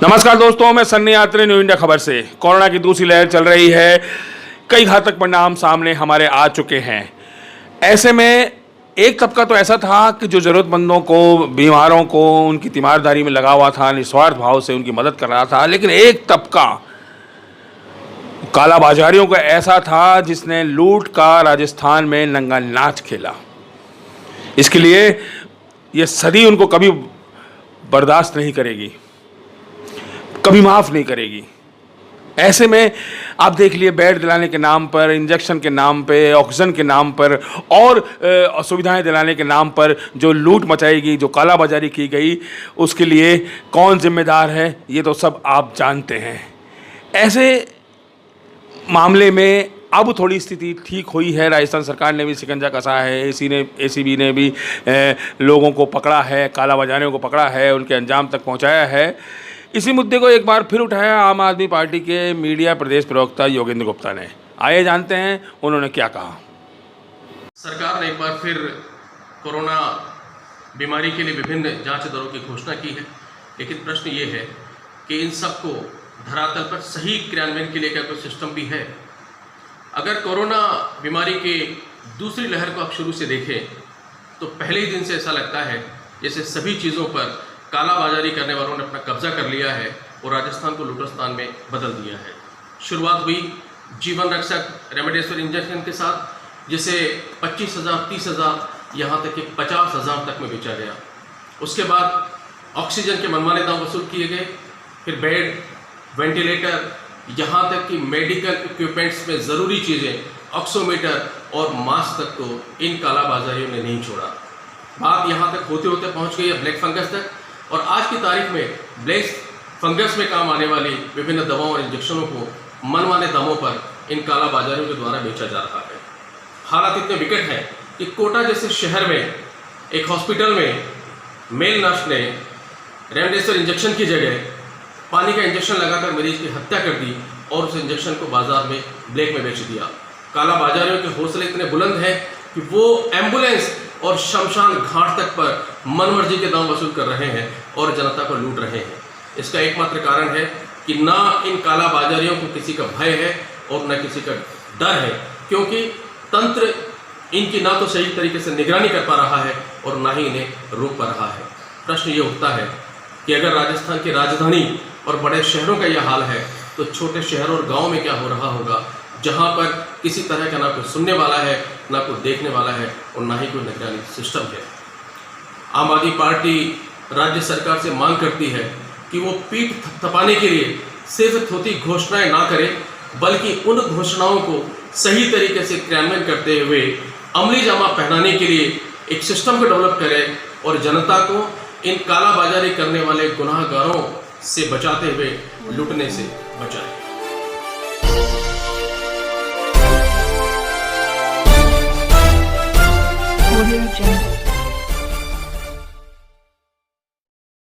नमस्कार दोस्तों, मैं सन्नी यात्री न्यू इंडिया खबर से। कोरोना की दूसरी लहर चल रही है, कई घातक परिणाम सामने हमारे आ चुके हैं। ऐसे में एक तबका तो ऐसा था कि जो ज़रूरतमंदों को, बीमारों को उनकी तीमारदारी में लगा हुआ था, निस्वार्थ भाव से उनकी मदद कर रहा था। लेकिन एक तबका कालाबाजारियों का ऐसा था जिसने लूट का राजस्थान में नंगा नाच खेला। इसके लिए ये सदी उनको कभी बर्दाश्त नहीं करेगी, कभी माफ़ नहीं करेगी। ऐसे में आप देख लिए, बेड दिलाने के नाम पर, इंजेक्शन के नाम पे, ऑक्सीजन के नाम पर और सुविधाएं दिलाने के नाम पर जो लूट मचाएगी, जो कालाबाजारी की गई, उसके लिए कौन जिम्मेदार है ये तो सब आप जानते हैं। ऐसे मामले में अब थोड़ी स्थिति ठीक हुई है। राजस्थान सरकार ने भी शिकंजा कसा है, एसीबी ने भी लोगों को पकड़ा है, कालाबाजारियों को पकड़ा है, उनके अंजाम तक पहुंचाया है। इसी मुद्दे को एक बार फिर उठाया आम आदमी पार्टी के मीडिया प्रदेश प्रवक्ता योगेंद्र गुप्ता ने। आइए जानते हैं उन्होंने क्या कहा। सरकार ने एक बार फिर कोरोना बीमारी के लिए विभिन्न जांच दरों की घोषणा की है, लेकिन प्रश्न ये है कि इन सबको धरातल पर सही क्रियान्वयन के लिए क्या कोई सिस्टम भी है। अगर कोरोना बीमारी की दूसरी लहर को आप शुरू से देखें तो पहले ही दिन से ऐसा लगता है जैसे सभी चीज़ों पर कालाबाजारी करने वालों ने अपना कब्जा कर लिया है और राजस्थान को लूटस्तान में बदल दिया है। शुरुआत हुई जीवन रक्षक रेमडेसिविर इंजेक्शन के साथ, जिसे 25,000, 30,000, यहाँ तक कि 50,000 तक में बेचा गया। उसके बाद ऑक्सीजन के मनमाने दाम वसूल किए गए, फिर बेड, वेंटिलेटर, यहाँ तक कि मेडिकल इक्विपमेंट्स में ज़रूरी चीज़ें, ऑक्सीमीटर और मास्क तक को इन कालाबाजारियों ने नहीं छोड़ा। बात यहाँ तक होते होते पहुँच गई है ब्लैक फंगस तक, और आज की तारीख में ब्लैक फंगस में काम आने वाली विभिन्न दवाओं और इंजेक्शनों को मनमाने दामों पर इन कालाबाजारियों के द्वारा बेचा जा रहा है। हालात इतने विकट हैं कि कोटा जैसे शहर में एक हॉस्पिटल में मेल नर्स ने रेमडेसिविर इंजेक्शन की जगह पानी का इंजेक्शन लगाकर मरीज की हत्या कर दी और उस इंजेक्शन को बाजार में ब्लैक में बेच दिया। कालाबाजारियों के हौसले इतने बुलंद हैं कि वो एम्बुलेंस और शमशान घाट तक पर मनमर्जी के दाम वसूल कर रहे हैं और जनता को लूट रहे हैं। इसका एकमात्र कारण है कि ना इन कालाबाजारियों को किसी का भय है और न किसी का डर है, क्योंकि तंत्र इनकी ना तो सही तरीके से निगरानी कर पा रहा है और ना ही इन्हें रोक पा रहा है। प्रश्न ये उठता है कि अगर राजस्थान की राजधानी और बड़े शहरों का यह हाल है तो छोटे शहरों और गाँव में क्या हो रहा होगा, जहाँ पर किसी तरह का ना कोई सुनने वाला है, ना कोई देखने वाला है और ना ही कोई निगरानी सिस्टम है। आम आदमी पार्टी राज्य सरकार से मांग करती है कि वो पीठ थपथपाने के लिए सिर्फ थोथी घोषणाएं ना करे, बल्कि उन घोषणाओं को सही तरीके से क्रियान्वयन करते हुए अमली जामा पहनाने के लिए एक सिस्टम को डेवलप करे और जनता को इन कालाबाजारी करने वाले गुनाहगारों से बचाते हुए लूटने से बचाए। Audio Jungle.